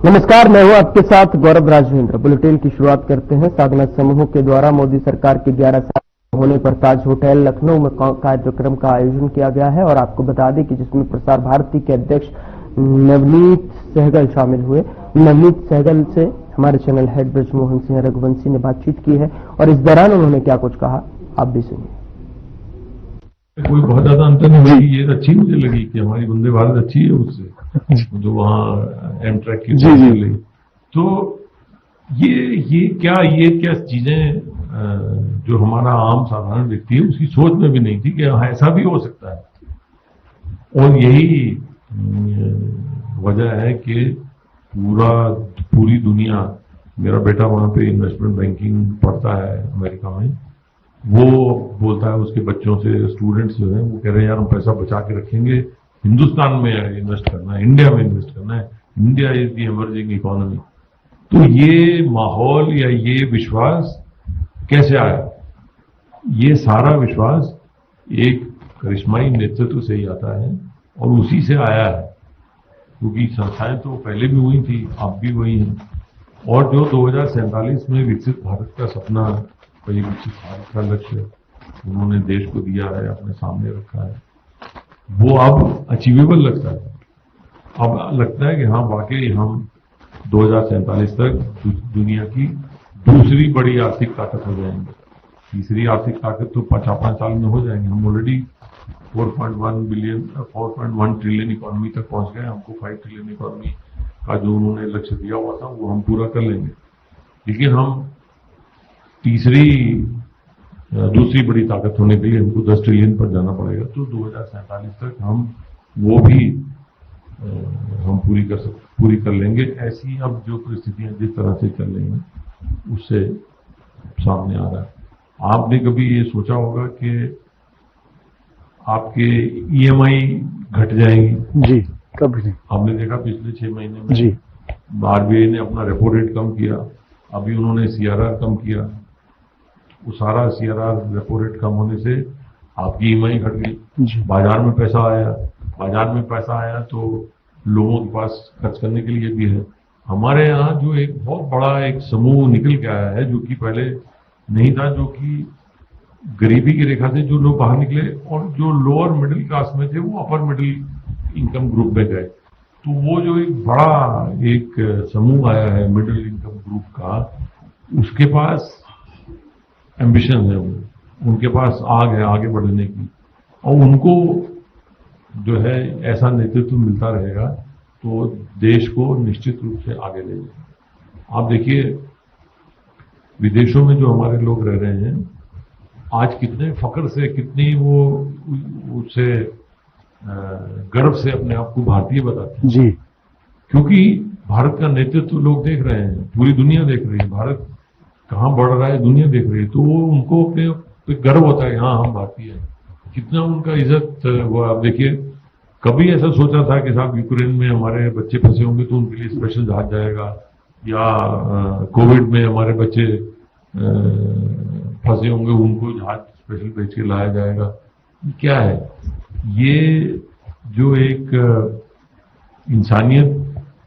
नमस्कार, मैं हूं आपके साथ गौरव राजवेंद्र। बुलेटिन की शुरुआत करते हैं। साधना समूह के द्वारा मोदी सरकार के 11 साल होने पर ताज होटल लखनऊ में कार्यक्रम का आयोजन किया गया है और आपको बता दें कि जिसमें प्रसार भारती के अध्यक्ष नवनीत सहगल शामिल हुए। नवनीत सहगल से हमारे चैनल हेड ब्रजमोहन सिंह रघुवंशी ने बातचीत की है और इस दौरान उन्होंने क्या कुछ कहा, आप भी सुनिए। कोई बहुत ज्यादा अंतर नहीं हुई। ये अच्छी मुझे लगी कि हमारी वंदे भारत अच्छी है उससे जो वहाँ एमट्रैक की चली। तो ये क्या चीजें जो हमारा आम साधारण व्यक्ति है उसकी सोच में भी नहीं थी कि ऐसा भी हो सकता है। और यही वजह है कि पूरी दुनिया, मेरा बेटा वहां पे इन्वेस्टमेंट बैंकिंग पढ़ता है अमेरिका में, वो बोलता है उसके बच्चों से, स्टूडेंट्स जो है वो कह रहे हैं यार हम पैसा बचा के रखेंगे, हिंदुस्तान में इन्वेस्ट करना है, इंडिया में इन्वेस्ट करना है, India is the emerging economy. तो ये माहौल या ये विश्वास कैसे आया? ये सारा विश्वास एक करिश्माई नेतृत्व से ही आता है और उसी से आया है, क्योंकि संस्थाएं तो पहले भी हुई थी, अब भी वही हैं। और जो 2047 में विकसित भारत का सपना, विकसित भारत का लक्ष्य उन्होंने देश को दिया है, अपने सामने रखा है, वो अब अचीवेबल लगता है। अब लगता है कि हाँ वाकई हम 2047 तक दुनिया की दूसरी बड़ी आर्थिक ताकत हो जाएंगे। तीसरी आर्थिक ताकत तो 5 साल में हो जाएंगे। हम ऑलरेडी 4.1 ट्रिलियन इकोनॉमी तक पहुंच गए। हमको 5 ट्रिलियन इकोनॉमी का जो उन्होंने लक्ष्य दिया हुआ था वो हम पूरा कर लेंगे। लेकिन हम दूसरी बड़ी ताकत होने के लिए हमको 10 ट्रिलियन पर जाना पड़ेगा। तो 2047 तक हम वो भी हम पूरी कर लेंगे। ऐसी अब जो परिस्थितियां जिस तरह से चल रही हैं उससे सामने आ रहा है। आपने कभी ये सोचा होगा कि आपके ईएमआई घट जाएंगी? जी, कभी नहीं। आपने देखा पिछले 6 महीने में जी आरबीआई ने अपना रेपो रेट कम किया, अभी उन्होंने सीआरआर कम किया। वो सारा सीआरआर रेपो रेट कम होने से आपकी ईएमआई घट गई। बाजार में पैसा आया तो लोगों के पास खर्च करने के लिए भी है। हमारे यहाँ जो एक बहुत बड़ा एक समूह निकल के आया है, जो कि पहले नहीं था, जो कि गरीबी की रेखा से जो लोग बाहर निकले और जो लोअर मिडिल क्लास में थे वो अपर मिडिल इनकम ग्रुप में गए। तो वो जो एक बड़ा एक समूह आया है मिडिल इनकम ग्रुप का, उसके पास एम्बिशन है, उनके पास आग है आगे बढ़ने की, और उनको जो है ऐसा नेतृत्व मिलता रहेगा तो देश को निश्चित रूप से आगे ले जाएगा। आप देखिए विदेशों में जो हमारे लोग रह रहे हैं आज कितने फख्र से, कितनी वो उससे गर्व से अपने आप को भारतीय बताते हैं जी, क्योंकि भारत का नेतृत्व लोग देख रहे हैं, पूरी दुनिया देख रही है, भारत कहाँ बढ़ रहा है दुनिया देख रही है। तो वो उनको अपने पे गर्व होता है, हाँ हम भारतीय हैं। कितना उनका इज्जत हुआ। आप देखिए कभी ऐसा सोचा था कि साहब यूक्रेन में हमारे बच्चे फंसे होंगे तो उनके लिए स्पेशल जहाज जाएगा, या कोविड में हमारे बच्चे फंसे होंगे उनको जहाज स्पेशल भेज के लाया जाएगा। क्या है ये जो एक इंसानियत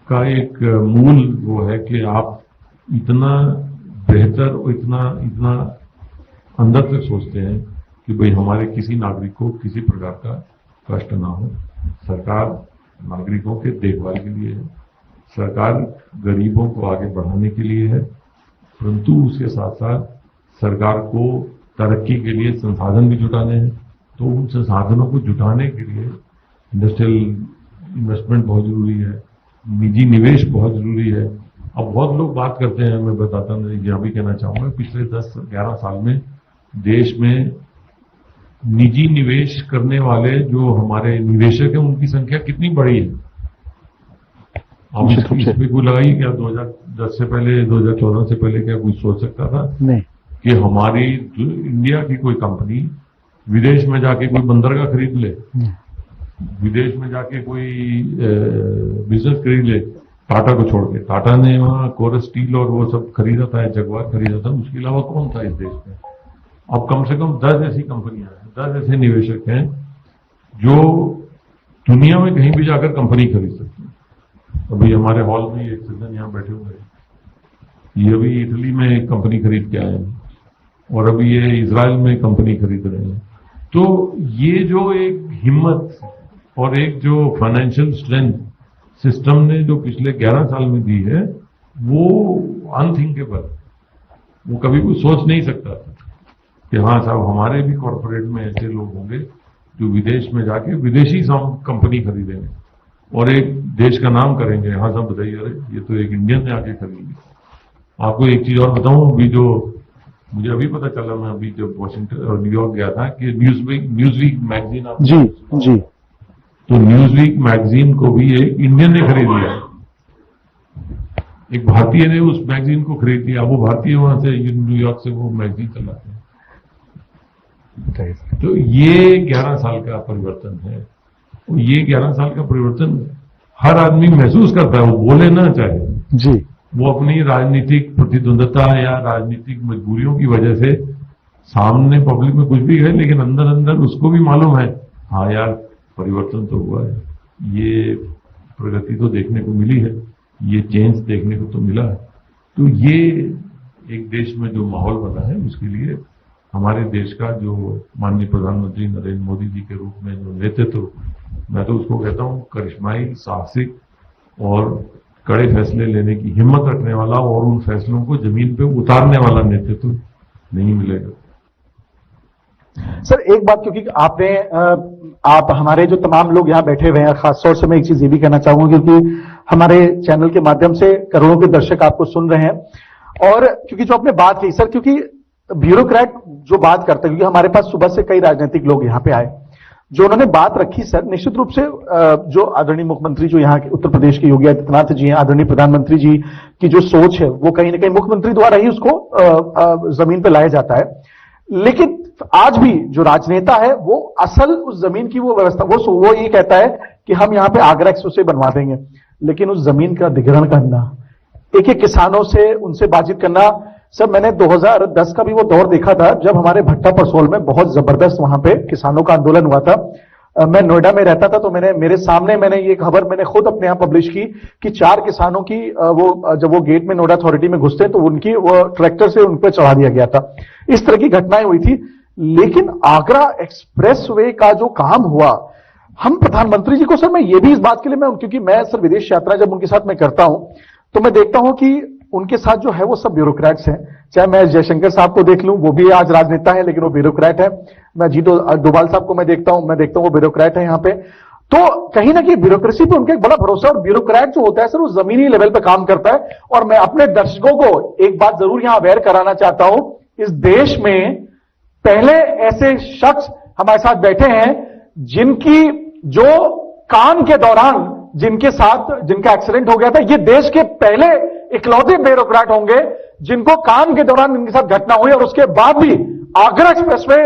का एक मूल वो है कि आप इतना बेहतर और इतना अंदर तक सोचते हैं कि भाई हमारे किसी नागरिक को किसी प्रकार का कष्ट ना हो। सरकार नागरिकों के देखभाल के लिए है, सरकार गरीबों को आगे बढ़ाने के लिए है, परंतु उसके साथ साथ सरकार को तरक्की के लिए संसाधन भी जुटाने हैं। तो उन संसाधनों को जुटाने के लिए इंडस्ट्रियल इन्वेस्टमेंट बहुत जरूरी है, निजी निवेश बहुत जरूरी है। अब बहुत लोग बात करते हैं, मैं बताता हूँ, यहाँ भी कहना चाहूंगा, पिछले 10-11 साल में देश में निजी निवेश करने वाले जो हमारे निवेशक हैं उनकी संख्या कितनी बढ़ी है। अब इसमें कोई लगाई क्या 2010 से पहले, 2014 से पहले क्या कुछ सोच सकता था? नहीं कि हमारी इंडिया की कोई कंपनी विदेश में जाके कोई बंदरगाह खरीद ले, विदेश में जाके कोई बिजनेस खरीद ले, टाटा को छोड़ के। टाटा ने वहाँ कोरस स्टील और वो सब खरीदा था, जगुआर खरीदा था, उसके अलावा कौन था इस देश में? अब कम से कम 10 ऐसी कंपनियां हैं, 10 ऐसे निवेशक हैं जो दुनिया में कहीं भी जाकर कंपनी खरीद सकते हैं। अभी हमारे हॉल में एक सज्जन यहाँ बैठे हुए हैं, ये अभी इटली में एक कंपनी खरीद के आए हैं और अभी ये इजराइल में कंपनी खरीद रहे हैं। तो ये जो एक हिम्मत और एक जो फाइनेंशियल स्ट्रेंथ सिस्टम ने जो पिछले 11 साल में दी है, वो अनथिंकेबल, वो कभी कोई सोच नहीं सकता था कि हाँ साहब हमारे भी कॉर्पोरेट में ऐसे लोग होंगे जो विदेश में जाके विदेशी कंपनी खरीदेंगे और एक देश का नाम करेंगे। हाँ साहब बताइए, अरे ये तो एक इंडियन ने आके खरीदी। आपको एक चीज और बताऊं, अभी जो मुझे अभी पता चला, मैं अभी जब वॉशिंगटन और न्यूयॉर्क गया था कि न्यूज़वीक मैगजीन, आप जी तो न्यूज़वीक मैगजीन को भी एक इंडियन ने खरीद लिया, एक भारतीय ने उस मैगजीन को खरीद लिया। वो भारतीय वहां से न्यूयॉर्क से वो मैगजीन चलाते हैं। तो ये 11 साल का परिवर्तन है। ये 11 साल का परिवर्तन हर आदमी महसूस करता है, वो बोले ना चाहे जी, वो अपनी राजनीतिक प्रतिद्वंदता या राजनीतिक मजबूरियों की वजह से सामने पब्लिक में कुछ भी है, लेकिन अंदर अंदर उसको भी मालूम है हाँ यार परिवर्तन तो हुआ है, ये प्रगति तो देखने को मिली है, ये चेंज देखने को तो मिला है। तो ये एक देश में जो माहौल बना है, उसके लिए हमारे देश का जो माननीय प्रधानमंत्री नरेंद्र मोदी जी के रूप में जो नेतृत्व, मैं तो उसको कहता हूँ करिश्माई, साहसिक और कड़े फैसले लेने की हिम्मत रखने वाला और उन फैसलों को जमीन पे उतारने वाला नेतृत्व नहीं मिलेगा। सर एक बात, क्योंकि आप हमारे जो तमाम लोग यहाँ बैठे हुए हैं, खासतौर से मैं एक चीज ये भी कहना चाहूंगा क्योंकि हमारे चैनल के माध्यम से करोड़ों के दर्शक आपको सुन रहे हैं, और क्योंकि जो आपने बात की सर, क्योंकि ब्यूरोक्रेट जो बात करते हैं, क्योंकि हमारे पास सुबह से कई राजनीतिक लोग यहाँ पे आए, जो उन्होंने बात रखी सर, निश्चित रूप से जो आदरणीय मुख्यमंत्री जो यहाँ के उत्तर प्रदेश के योगी आदित्यनाथ जी हैं, आदरणीय प्रधानमंत्री जी की जो सोच है वो कहीं ना कहीं मुख्यमंत्री द्वारा ही उसको जमीन पर लाया जाता है। लेकिन आज भी जो राजनेता है वो असल उस जमीन की वो व्यवस्था, वो ये कहता है कि हम यहाँ पे आगरा एक्सप्रेसवे बनवा देंगे, लेकिन उस जमीन का अधिग्रहण करना, एक एक किसानों से उनसे बातचीत करना। सर मैंने 2010 का भी वो दौर देखा था जब हमारे भट्टा परसोल में बहुत जबरदस्त वहां पे किसानों का आंदोलन हुआ था। मैं नोएडा में रहता था, तो मेरे सामने मैंने ये खबर मैंने खुद अपने यहां पब्लिश की कि 4 किसानों की जब वो गेट में नोएडा अथॉरिटी में घुसते तो उनकी वो ट्रैक्टर से उन पर चढ़ा दिया गया था। इस तरह की घटनाएं हुई थी। लेकिन आगरा एक्सप्रेस वे का जो काम हुआ, हम प्रधानमंत्री जी को सर, मैं ये भी इस बात के लिए क्योंकि मैं सर विदेश यात्रा जब उनके साथ मैं करता हूं तो मैं देखता हूं कि उनके साथ जो है वो सब ब्यूरोक्रेट्स हैं। चाहे मैं जयशंकर साहब को देख लूं, वो भी आज राजनेता है लेकिन वो ब्यूरोक्रेट है। मैं जी डोभाल साहब को मैं देखता हूं वो ब्यूरोक्रेट है यहाँ पे। तो कहीं ना कहीं ब्यूरोक्रेसी पे उनका एक बड़ा भरोसा, और ब्यूरोक्रेट जो होता है सर वो जमीनी लेवल पे काम करता है। और मैं अपने दर्शकों को एक बात जरूर यहां अवेयर कराना चाहता हूं, इस देश में पहले ऐसे शख्स हमारे साथ बैठे हैं जिनकी जो काम के दौरान जिनका एक्सीडेंट हो गया था, ये देश के पहले इकलौते ब्यूरोक्रेट होंगे जिनको काम के दौरान इनके साथ घटना हुई और उसके बाद भी आगरा एक्सप्रेसवे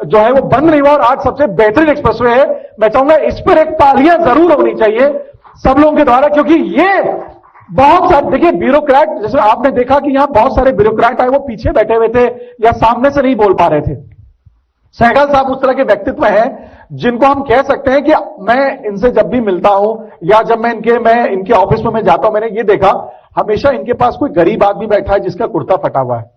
जो है वो बंद नहीं हुआ और आज सबसे बेहतरीन एक्सप्रेसवे है। मैं चाहूंगा इस पर एक तालियां जरूर होनी चाहिए सब लोगों के द्वारा, क्योंकि ये बहुत सारे, देखिए ब्यूरोक्रेट, जैसे आपने देखा कि यहां बहुत सारे ब्यूरोक्रेट आए, वो पीछे बैठे हुए थे या सामने से नहीं बोल पा रहे थे। सहगल साहब उस तरह के व्यक्तित्व हैं जिनको हम कह सकते हैं कि मैं इनसे जब भी मिलता हूं या जब मैं इनके ऑफिस में मैं जाता हूं, मैंने ये देखा हमेशा इनके पास कोई गरीब आदमी बैठा है जिसका कुर्ता फटा हुआ है।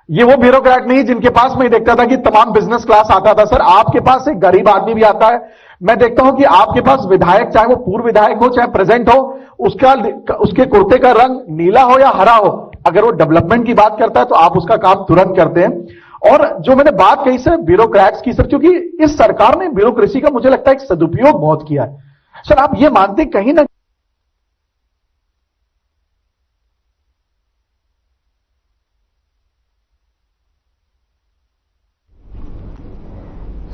ये वो ब्यूरोक्रेट नहीं जिनके पास मैं देखता था कि तमाम बिजनेस क्लास आता था। सर आपके पास एक गरीब आदमी भी आता है। मैं देखता हूं कि आपके पास विधायक, चाहे वो पूर्व विधायक हो चाहे प्रेजेंट हो, उसके कुर्ते का रंग नीला हो या हरा हो, अगर वो डेवलपमेंट की बात करता है तो आप उसका काम तुरंत करते हैं। और जो मैंने बात कही सर ब्यूरोक्रेट्स की, सर क्योंकि इस सरकार ने ब्यूरोक्रेसी का मुझे लगता है एक सदुपयोग बहुत किया है। सर आप ये मानते कहीं ना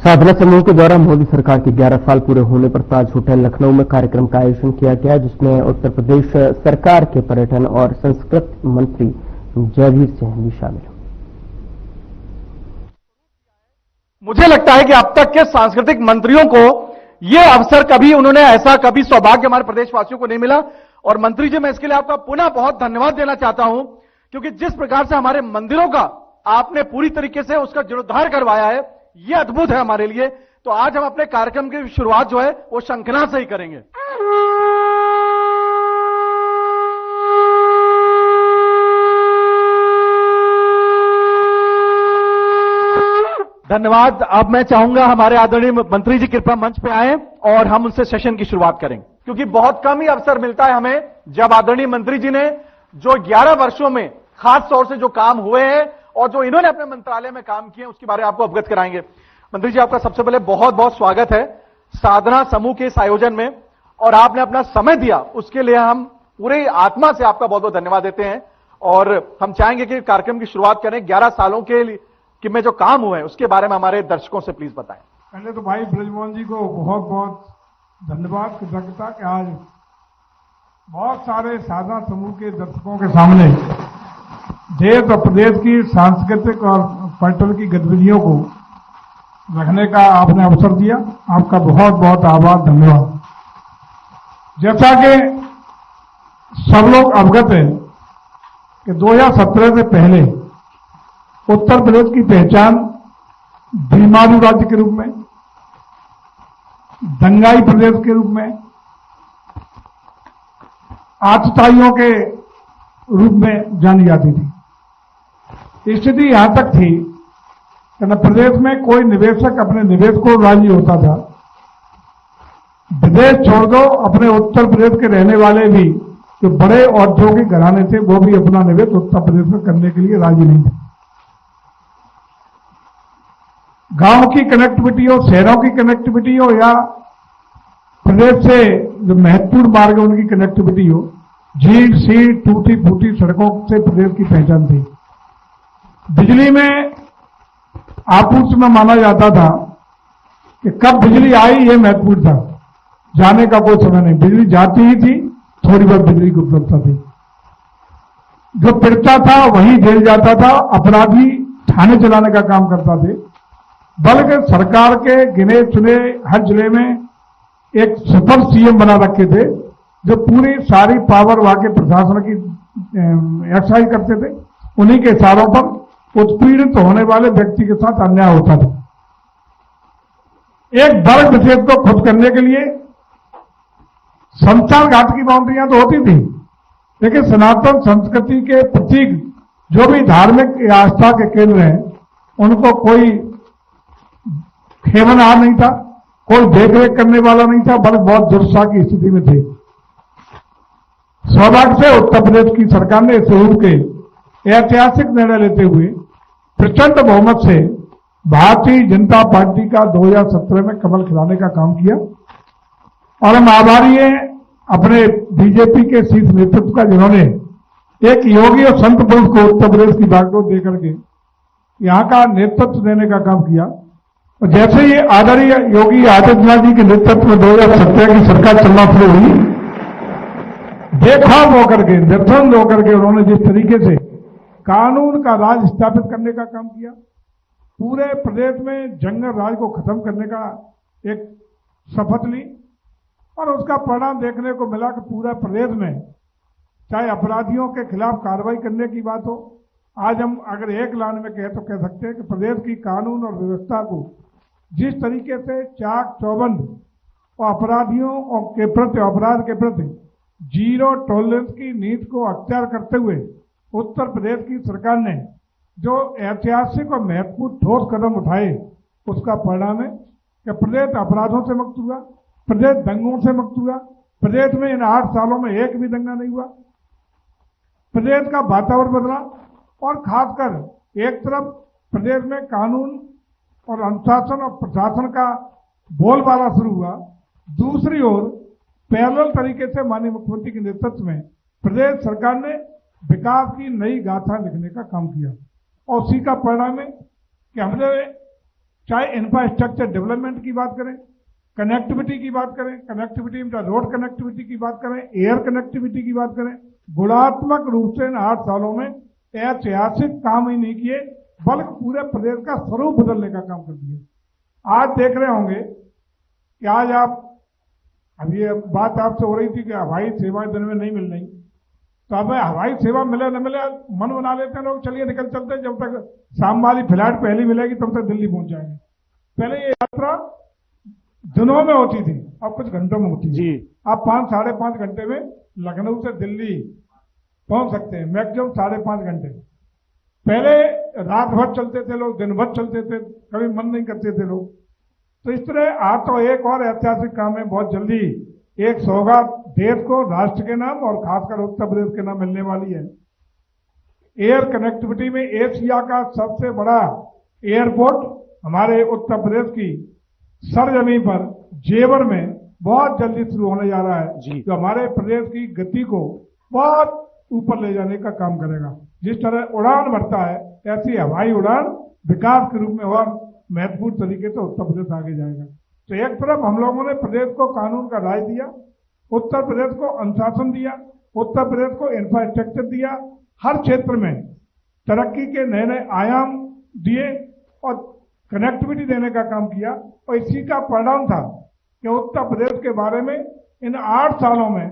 साधना समूह के द्वारा मोदी सरकार के 11 साल पूरे होने पर ताज होटल लखनऊ में कार्यक्रम का आयोजन किया गया, जिसमें उत्तर प्रदेश सरकार के पर्यटन और संस्कृति मंत्री जयवीर सिंह भी शामिल हुए। मुझे लगता है कि अब तक के सांस्कृतिक मंत्रियों को यह अवसर उन्होंने ऐसा कभी सौभाग्य हमारे प्रदेशवासियों को नहीं मिला। और मंत्री जी, मैं इसके लिए आपका पुनः बहुत धन्यवाद देना चाहता हूं, क्योंकि जिस प्रकार से हमारे मंदिरों का आपने पूरी तरीके से उसका जीर्णोद्धार करवाया है, यह अद्भुत है हमारे लिए। तो आज हम अपने कार्यक्रम की शुरुआत जो है वो शंखनाद से ही करेंगे। धन्यवाद। अब मैं चाहूंगा हमारे आदरणीय मंत्री जी कृपया मंच पे आए और हम उनसे सेशन की शुरुआत करें, क्योंकि बहुत कम ही अवसर मिलता है हमें जब आदरणीय मंत्री जी ने जो 11 वर्षों में खास तौर से जो काम हुए हैं और जो इन्होंने अपने मंत्रालय में काम किए उसके बारे में आपको अवगत कराएंगे। मंत्री जी, आपका सबसे पहले बहुत बहुत स्वागत है साधना समूह के इस आयोजन में, और आपने अपना समय दिया उसके लिए हम पूरी आत्मा से आपका बहुत बहुत धन्यवाद देते हैं। और हम चाहेंगे कि कार्यक्रम की शुरुआत करें। 11 सालों के लिए कि में जो काम हुए हैं उसके बारे में हमारे दर्शकों से प्लीज बताएं। पहले तो भाई ब्रजमोहन जी को बहुत बहुत धन्यवाद, कृतज्ञता कि आज बहुत सारे साधना समूह के दर्शकों के सामने देश और प्रदेश की सांस्कृतिक और पर्यटन की गतिविधियों को रखने का आपने अवसर दिया। आपका बहुत बहुत आभार, धन्यवाद। जैसा कि सब लोग अवगत हैं कि 2017 से पहले उत्तर प्रदेश की पहचान बीमारू राज्य के रूप में, दंगाई प्रदेश के रूप में, आतताइयों के रूप में जानी जाती थी। स्थिति यहां तक थी कि न प्रदेश में कोई निवेशक अपने निवेश को राजी होता था, विदेश छोड़ दो अपने उत्तर प्रदेश के रहने वाले भी जो बड़े औद्योगिक घराने थे वो भी अपना निवेश उत्तर प्रदेश में करने के लिए राजी नहीं थे। गांव की कनेक्टिविटी हो, शहरों की कनेक्टिविटी हो, या प्रदेश से जो महत्वपूर्ण मार्ग है उनकी कनेक्टिविटी हो, झील सी टूटी फूटी सड़कों से प्रदेश की पहचान थी। बिजली में आपूर्ति में माना जाता था कि कब बिजली आई ये महत्वपूर्ण था, जाने का कोई समय नहीं, बिजली जाती ही थी, थोड़ी बहुत बिजली की उपलब्धता थी। जो पिटता था वही जेल जाता था, अपराधी थाने चलाने का काम करता थे। बल्कि सरकार के गिने चुने हर जिले में एक सुपर सीएम बना रखे थे जो पूरी सारी पावर वहां के प्रशासन की एक्सरसाइज करते थे। उन्हीं के इशारों पर उत्पीड़ित होने वाले व्यक्ति के साथ अन्याय होता था। एक वर्ग विशेष को खुद करने के लिए शमशान घाट की बाउंड्रियां तो होती थी, लेकिन सनातन संस्कृति के प्रतीक जो भी धार्मिक आस्था के केंद्र हैं उनको कोई खेमनहार नहीं था, कोई देखरेख करने वाला नहीं था, बल्कि बहुत दुर्दशा की स्थिति में थे। सौभाग्य से उत्तर प्रदेश की सरकार ने इस रूप के ऐतिहासिक निर्णय लेते हुए प्रचंड बहुमत से भारतीय जनता पार्टी का 2017 में कमल खिलाने का काम किया। और हम आभारी हैं अपने बीजेपी के शीर्ष नेतृत्व का, जिन्होंने एक योगी और संत पुरुष को उत्तर प्रदेश की बागडोर देकर के यहां का नेतृत्व देने का काम किया। और जैसे ही आदरणीय योगी आदित्यनाथ जी के नेतृत्व में 2017 की सरकार चलना शुरू हुई, बेखौफ होकर के, निर्धन होकर के उन्होंने जिस तरीके से कानून का राज स्थापित करने का काम किया, पूरे प्रदेश में जंगल राज को खत्म करने का एक शपथ ली, और उसका परिणाम देखने को मिला कि पूरा प्रदेश में चाहे अपराधियों के खिलाफ कार्रवाई करने की बात हो, आज हम अगर एक लाइन में कह तो कह सकते हैं कि प्रदेश की कानून और व्यवस्था को जिस तरीके से चाक चौबंद और अपराधियों और के प्रति, अपराध के प्रति जीरो टॉलरेंस की नीति को अख्तियार करते हुए उत्तर प्रदेश की सरकार ने जो ऐतिहासिक और महत्वपूर्ण ठोस कदम उठाए, उसका परिणाम है कि प्रदेश अपराधों से मुक्त हुआ, प्रदेश दंगों से मुक्त हुआ। प्रदेश में इन 8 सालों में एक भी दंगा नहीं हुआ। प्रदेश का वातावरण बदला, और खासकर एक तरफ प्रदेश में कानून और अनुशासन और प्रशासन का बोलबाला शुरू हुआ, दूसरी ओर पैरेलल तरीके से माननीय मुख्यमंत्री के नेतृत्व में प्रदेश सरकार ने विकास की नई गाथा लिखने का काम किया। और उसी का परिणाम है कि हमने चाहे इंफ्रास्ट्रक्चर डेवलपमेंट की बात करें, कनेक्टिविटी की बात करें, कनेक्टिविटी में रोड कनेक्टिविटी की बात करें, एयर कनेक्टिविटी की बात करें, गुणात्मक रूप से इन 8 सालों में ऐतिहासिक काम ही नहीं किए, बल्कि पूरे प्रदेश का स्वरूप बदलने का काम कर दिया। आज देख रहे होंगे कि आज आप, अब ये बात आपसे हो रही थी कि हवाई सेवाएं दिन में नहीं मिल रही, तो अब हवाई सेवा मिले न मिले मन बना लेते हैं लोग, चलिए निकल चलते हैं, जब तक शाम वाली फ्लाइट पहली मिलेगी तब तक दिल्ली पहुंच जाएंगे। पहले ये यात्रा दिनों में होती थी, अब कुछ घंटों में होती है। आप 5 साढ़े 5 घंटे में लखनऊ से दिल्ली पहुंच सकते हैं, मैक्सिमम 5.5 घंटे। पहले रात भर चलते थे लोग, दिन भर चलते थे, कभी मन नहीं करते थे लोग। तो इस तरह आज तो एक और ऐतिहासिक काम है, बहुत जल्दी एक सौगात देश को, राष्ट्र के नाम और खासकर उत्तर प्रदेश के नाम मिलने वाली है। एयर कनेक्टिविटी में एशिया का सबसे बड़ा एयरपोर्ट हमारे उत्तर प्रदेश की सरजमी पर जेवर में बहुत जल्दी शुरू होने जा रहा है, जो हमारे प्रदेश की गति को बहुत ऊपर ले जाने का काम करेगा। जिस तरह उड़ान बढ़ता है, ऐसी हवाई उड़ान विकास के रूप में और महत्वपूर्ण तरीके से उत्तर प्रदेश आगे जाएगा। तो एक तरफ हम लोगों ने प्रदेश को कानून का राज दिया, उत्तर प्रदेश को अनुशासन दिया, उत्तर प्रदेश को इंफ्रास्ट्रक्चर दिया, हर क्षेत्र में तरक्की के नए नए आयाम दिए और कनेक्टिविटी देने का काम किया। और इसी का परिणाम था कि उत्तर प्रदेश के बारे में इन 8 सालों में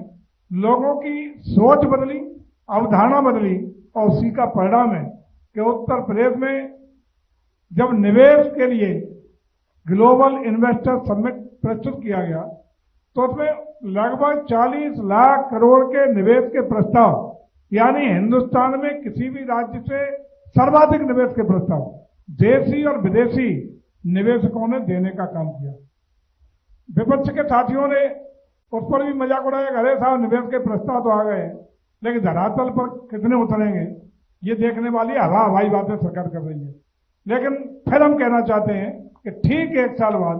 लोगों की सोच बदली, अवधारणा बदली, और उसी का परिणाम है कि उत्तर प्रदेश में जब निवेश के लिए ग्लोबल इन्वेस्टर समिट प्रस्तुत किया गया तो उसमें लगभग 40 लाख करोड़ के निवेश के प्रस्ताव, यानी हिंदुस्तान में किसी भी राज्य से सर्वाधिक निवेश के प्रस्ताव देशी और विदेशी निवेशकों ने देने का काम किया। विपक्ष के साथियों ने उस पर भी मजाक उड़ाया, अरे साहब निवेश के प्रस्ताव तो आ गए, लेकिन धरातल पर कितने उतरेंगे ये देखने वाली हवाई बातें सरकार कर रही है। लेकिन फिर हम कहना चाहते हैं कि ठीक 1 साल बाद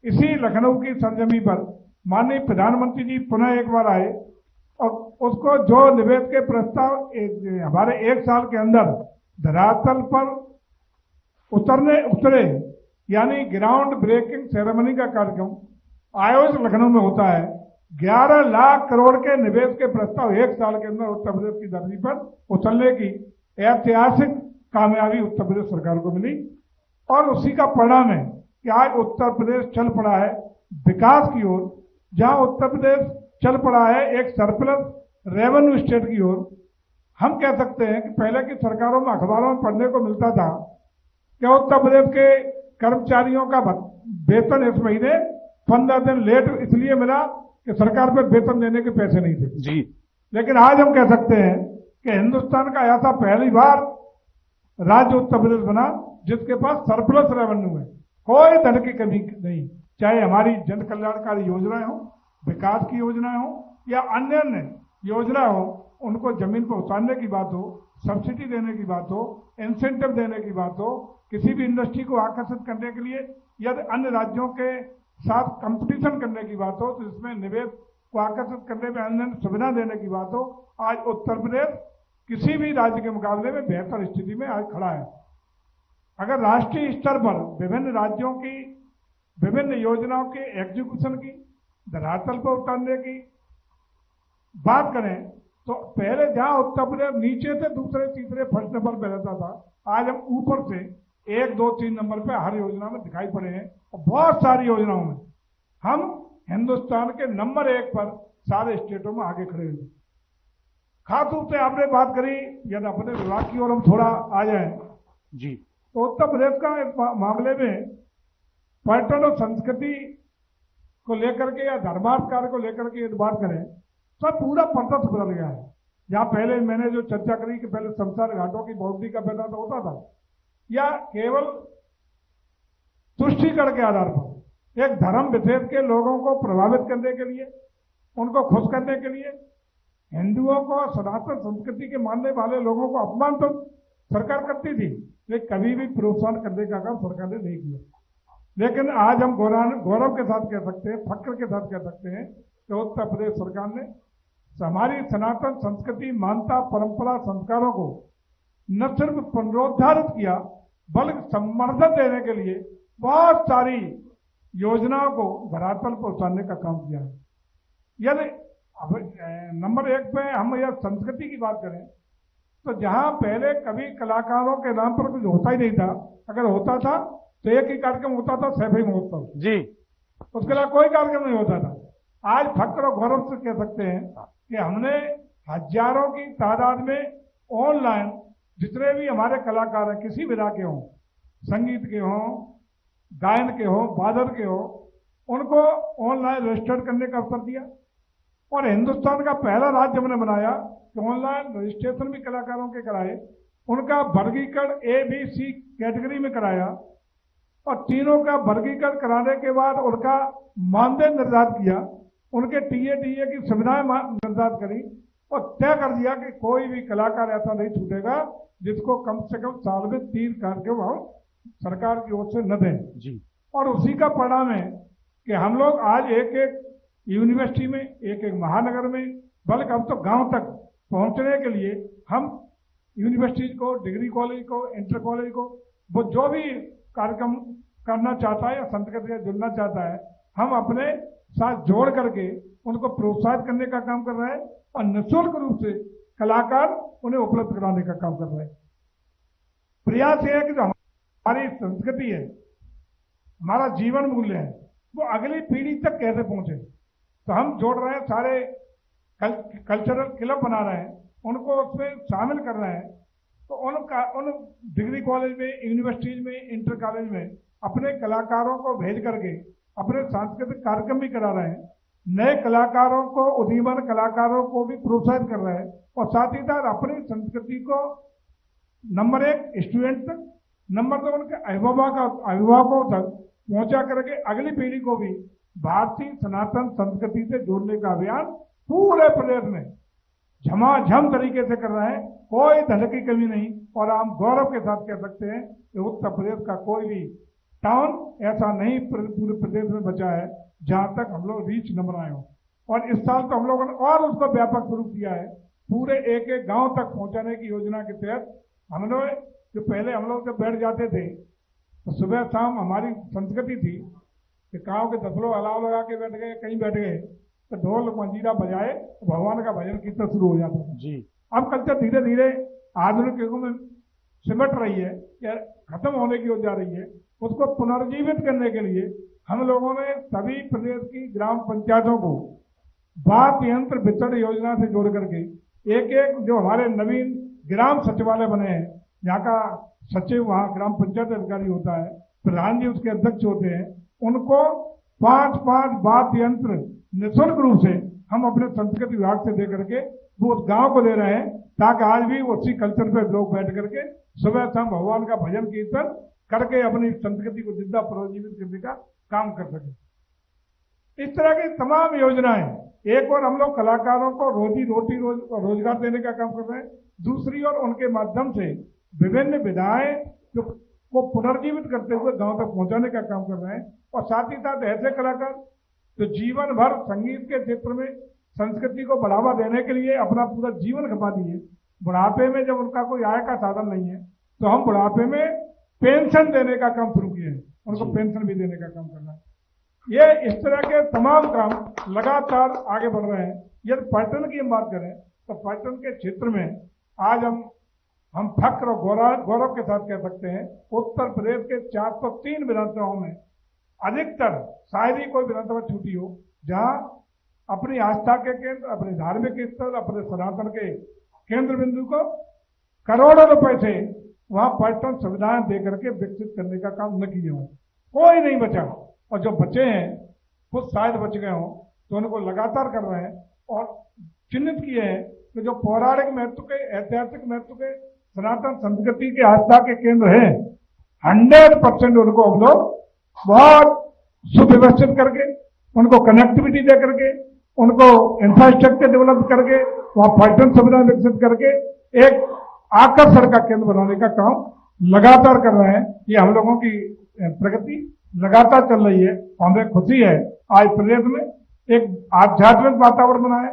इसी लखनऊ की सरजमी पर माननीय प्रधानमंत्री जी पुनः एक बार आए और उसको जो निवेश के प्रस्ताव हमारे 1 साल के अंदर धरातल पर उतरे, यानी ग्राउंड ब्रेकिंग सेरेमनी का कार्यक्रम आयोजित लखनऊ में होता है। 11 लाख करोड़ के निवेश के प्रस्ताव 1 साल के अंदर उत्तर प्रदेश की धरती पर उछलने की ऐतिहासिक कामयाबी उत्तर प्रदेश सरकार को मिली। और उसी का परिणाम है कि आज उत्तर प्रदेश चल पड़ा है विकास की ओर, जहां उत्तर प्रदेश चल पड़ा है एक सरप्लस रेवेन्यू स्टेट की ओर। हम कह सकते हैं कि पहले की सरकारों में अखबारों में पढ़ने को मिलता था कि उत्तर प्रदेश के कर्मचारियों का वेतन इस महीने 15 दिन लेट इसलिए मिला कि सरकार पर वेतन देने के पैसे नहीं थे जी। लेकिन आज हम कह सकते हैं कि हिंदुस्तान का ऐसा पहली बार राज्य उत्तर प्रदेश बना जिसके पास सरप्लस रेवेन्यू है, कोई धन की कमी नहीं, चाहे हमारी जन कल्याणकारी योजनाएं हो, विकास की योजनाएं हो या अन्य योजना हो, उनको जमीन पर उतारने की बात हो, सब्सिडी देने की बात हो, इंसेंटिव देने की बात हो, किसी भी इंडस्ट्री को आकर्षित करने के लिए या अन्य राज्यों के साथ कंपटीशन करने की बात हो, तो इसमें निवेश को आकर्षित करने में अन्य सुविधा देने की बात हो, आज उत्तर प्रदेश किसी भी राज्य के मुकाबले में बेहतर स्थिति में आज खड़ा है। अगर राष्ट्रीय स्तर पर विभिन्न राज्यों की विभिन्न योजनाओं के एग्जीक्यूशन की, धरातल पर उतारने की बात करें तो पहले जहां उत्तर प्रदेश नीचे से दूसरे तीसरे फर्स्ट नंबर पर रहता था, आज हम ऊपर से 1, 2, 3 नंबर पे हर योजना में दिखाई पड़े हैं। और बहुत सारी योजनाओं में हम हिंदुस्तान के नंबर 1 पर सारे स्टेटों में आगे खड़े हुए। खास रूप से आपने बात करी, यदि अपने विभाग की ओर हम थोड़ा आ जाए जी, तो उत्तर प्रदेश का इस मामले में पर्यटन और संस्कृति को लेकर के या धर्मार्थ कार्य को लेकर के यदि बात करें तो पूरा परिदृश्य बदल गया है। जहां पहले मैंने जो चर्चा करी कि पहले शमशान घाटों की बाउंड्री का पैदा होता था या केवल तुष्टिकरण के आधार पर एक धर्म विशेष के लोगों को प्रभावित करने के लिए, उनको खुश करने के लिए, हिंदुओं को सनातन संस्कृति के मानने वाले लोगों को अपमान तो सरकार करती थी, लेकिन कभी भी प्रोत्साहन करने का काम सरकार ने नहीं किया। लेकिन आज हम गौरव के साथ कह सकते हैं, फक्र के साथ कह सकते हैं कि उत्तर प्रदेश सरकार ने हमारी सनातन संस्कृति, मान्यता, परंपरा, संस्कारों को न सिर्फ पुनरुद्धारित किया बल्कि संवर्धन देने के लिए बहुत सारी योजनाओं को धरातल पर उतारने का काम किया है। यदि नंबर 1 पे हम यह संस्कृति की बात करें तो जहां पहले कभी कलाकारों के नाम पर कुछ होता ही नहीं था, अगर होता था तो एक ही कार्यक्रम होता था, सैफई महोत्सव जी, उसके अलावा कोई कार्यक्रम नहीं होता था। आज फक्र और गौरव से कह सकते हैं कि हमने हजारों की तादाद में ऑनलाइन जितने भी हमारे कलाकार हैं, किसी विधा के हों, संगीत के हों, गायन के हों, वादन के हों, उनको ऑनलाइन रजिस्टर्ड करने का अवसर दिया। और हिंदुस्तान का पहला राज्य हमने बनाया कि ऑनलाइन रजिस्ट्रेशन भी कलाकारों के कराए, उनका वर्गीकरण ए बी सी कैटेगरी में कराया और तीनों का वर्गीकरण कराने के बाद उनका मानदेय निर्धारित किया, उनके टीए की सुविधाएं निर्धारित करी और तय कर दिया कि कोई भी कलाकार ऐसा नहीं छूटेगा जिसको कम से कम साल में 3 कार्यक्रम हम सरकार की ओर से न दें जी। और उसी का परिणाम है कि हम लोग आज एक एक यूनिवर्सिटी में, एक एक महानगर में, बल्कि अब तो गांव तक पहुंचने के लिए हम यूनिवर्सिटी को, डिग्री कॉलेज को, इंटर कॉलेज को, वो जो भी कार्यक्रम करना चाहता है या संस्कृति से जुड़ना चाहता है, हम अपने साथ जोड़ करके उनको प्रोत्साहित करने का काम कर रहे हैं और निःशुल्क रूप से कलाकार उन्हें उपलब्ध कराने का काम कर रहे हैं। प्रयास यह है कि जो हमारी संस्कृति है, हमारा जीवन मूल्य है, वो अगली पीढ़ी तक कैसे पहुंचे। तो हम जोड़ रहे हैं, सारे कल्चरल क्लब बना रहे हैं, उनको उसमें शामिल कर रहे हैं। तो उन डिग्री कॉलेज में, यूनिवर्सिटीज में, इंटर कॉलेज में अपने कलाकारों को भेज करके अपने सांस्कृतिक कार्यक्रम भी करा रहे हैं। नए कलाकारों को, उदीयमान कलाकारों को भी प्रोत्साहित कर रहे हैं और साथ ही साथ अपनी संस्कृति को नंबर 1 स्टूडेंट तक, नंबर 2 उनके अभिभावकों तक पहुंचा करके अगली पीढ़ी को भी भारतीय सनातन संस्कृति से जोड़ने का अभियान पूरे प्रदेश में झमाझम तरीके से कर रहे हैं। कोई धन की कमी नहीं और हम गौरव के साथ कह सकते हैं कि उत्तर प्रदेश का कोई भी टाउन ऐसा नहीं पूरे प्रदेश में बचा है जहां तक हम लोग रीच न बनाए हो। और इस साल तो हम लोगों ने और उसको व्यापक स्वरूप दिया है, पूरे एक एक गांव तक पहुंचाने की योजना के तहत हमने, जो पहले हम लोग जब बैठ जाते थे तो सुबह शाम हमारी संस्कृति थी कि गांव के 10 लोग अलाव लगा के बैठ गए, कहीं बैठ गए तो ढोल मंजीरा बजाए तो भगवान का भजन कीर्तन शुरू हो जाता था जी। अब कल्चर धीरे धीरे आधुनिक युग में सिमट रही है या खत्म होने की ओर जा रही है। उसको पुनर्जीवित करने के लिए हम लोगों ने सभी प्रदेश की ग्राम पंचायतों को वाद्य यंत्र वितरण योजना से जोड़ करके एक एक जो हमारे नवीन ग्राम सचिवालय बने हैं, यहाँ का सचिव वहाँ ग्राम पंचायत अधिकारी होता है, प्रधान जी उसके अध्यक्ष होते हैं, उनको 5-5 वाद्य यंत्र निःशुल्क रूप से हम अपने संस्कृति विभाग से दे करके वो उस गांव को दे रहे हैं, ताकि आज भी उसी कल्चर पे लोग बैठ करके सुबह शाम भगवान का भजन कीर्तन करके अपनी संस्कृति को जिंदा पुनर्जीवित करने का काम कर सके। इस तरह की तमाम योजनाएं, एक और हम लोग कलाकारों को रोजगार देने का काम कर रहे हैं, दूसरी ओर उनके माध्यम से विभिन्न विधाएं को पुनर्जीवित करते हुए गांव तक पहुंचाने का काम कर रहे हैं। और साथ ही साथ ऐसे कलाकार जो जीवन भर संगीत के क्षेत्र में संस्कृति को बढ़ावा देने के लिए अपना पूरा जीवन खपा दिए, बुढ़ापे में जब उनका कोई आय का साधन नहीं है तो हम बुढ़ापे में पेंशन देने का काम शुरू किए हैं, उनको पेंशन भी देने का काम करना है। ये इस तरह के तमाम काम लगातार आगे बढ़ रहे हैं। यदि पर्यटन की हम बात करें तो पर्यटन के क्षेत्र में आज हम फक्र और गौरव के साथ कह सकते हैं, उत्तर प्रदेश के 403 विधानसभाओं में अधिकतर, शायद ही कोई विधानसभा छूटी हो जहां अपनी आस्था के केंद्र, अपने धार्मिक स्थल, अपने सनातन के केंद्र बिंदु को करोड़ों रुपए से वहां पर्यटन सुविधाएं दे करके विकसित करने का काम न किए हो। कोई नहीं बचा, और जो बचे हैं खुद शायद बच गए हों तो उनको लगातार कर रहे हैं और चिन्हित किए हैं कि जो पौराणिक महत्व के, ऐतिहासिक महत्व के, सनातन संस्कृति के आस्था के केंद्र है, 100% उनको हम लोग बहुत सुव्यवस्थित करके, उनको कनेक्टिविटी दे करके, उनको इंफ्रास्ट्रक्चर डेवलप करके, वहां पर्यटन सुविधा विकसित करके एक आकर्षण का केंद्र बनाने का काम लगातार कर रहे हैं। ये हम लोगों की प्रगति लगातार चल रही है। हमें खुशी है आज प्रदेश में एक आध्यात्मिक वातावरण बना है,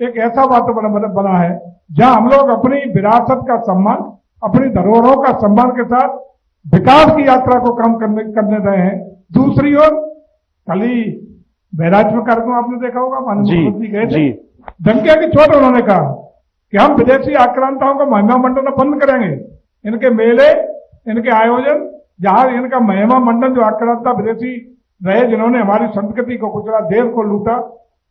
एक ऐसा वातावरण बना है जहां हम लोग अपनी विरासत का सम्मान, अपनी धरोहरों का सम्मान के साथ विकास की यात्रा को काम करने रहे हैं। दूसरी ओर कल ही बहराइच में कार्यक्रम आपने देखा होगा, माननीय मुख्यमंत्री गए थे, डंके की चोट उन्होंने कहा कि हम विदेशी आक्रांताओं को महिमा मंडन बंद करेंगे। इनके मेले, इनके आयोजन, जहां इनका महिमा मंडन जो आक्रांता विदेशी रहे, जिन्होंने हमारी संस्कृति को कुचला, देश को लूटा,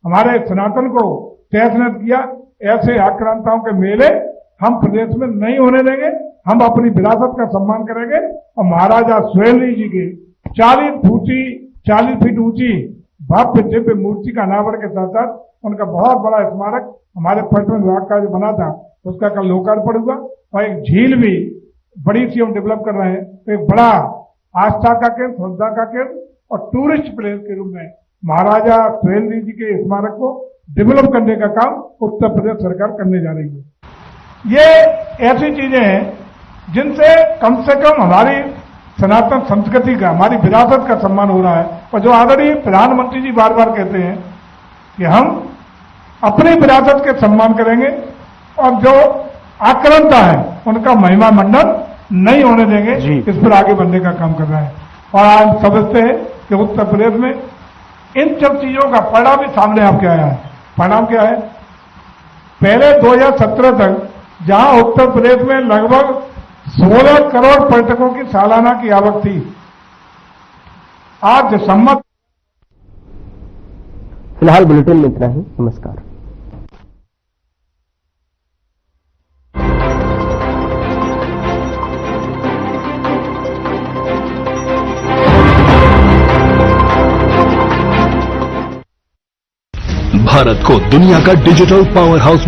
हमारे सनातन को तहस-नहस किया, ऐसे आक्रांताओं के मेले हम प्रदेश में नहीं होने देंगे। हम अपनी विरासत का सम्मान करेंगे और महाराजा सुहेलदेव जी के 40 फीट ऊंची भव्य दिव्य मूर्ति का अनावरण के साथ साथ उनका बहुत बड़ा स्मारक हमारे पर्यटन विभाग का जो बना था उसका कल लोकार्पण हुआ। और एक झील भी बड़ी सी हम डेवलप कर रहे हैं। तो एक बड़ा आस्था का केंद्र, श्रद्धा का केंद्र और टूरिस्ट प्लेस के रूप में महाराजा सुहेलदेव जी के स्मारक को डेवलप करने का काम उत्तर प्रदेश सरकार करने जा रही है। ये ऐसी चीजें हैं जिनसे कम से कम हमारी सनातन संस्कृति का, हमारी विरासत का सम्मान हो रहा है। और जो आदरणीय प्रधानमंत्री जी बार बार कहते हैं कि हम अपनी विरासत के सम्मान करेंगे और जो आक्रांता है उनका महिमा मंडन नहीं होने देंगे, इस पर आगे बढ़ने का काम कर रहा है। और आज समझते हैं कि उत्तर प्रदेश में इन सब चीजों का परिणाम भी सामने आपके आया है। परिणाम क्या है? पहले 2017 तक जहां उत्तर प्रदेश में लगभग 16 करोड़ पर्यटकों की सालाना की आवक थी, आज दिसंबर। फिलहाल बुलेटिन में इतना ही। नमस्कार। भारत को दुनिया का डिजिटल पावर हाउस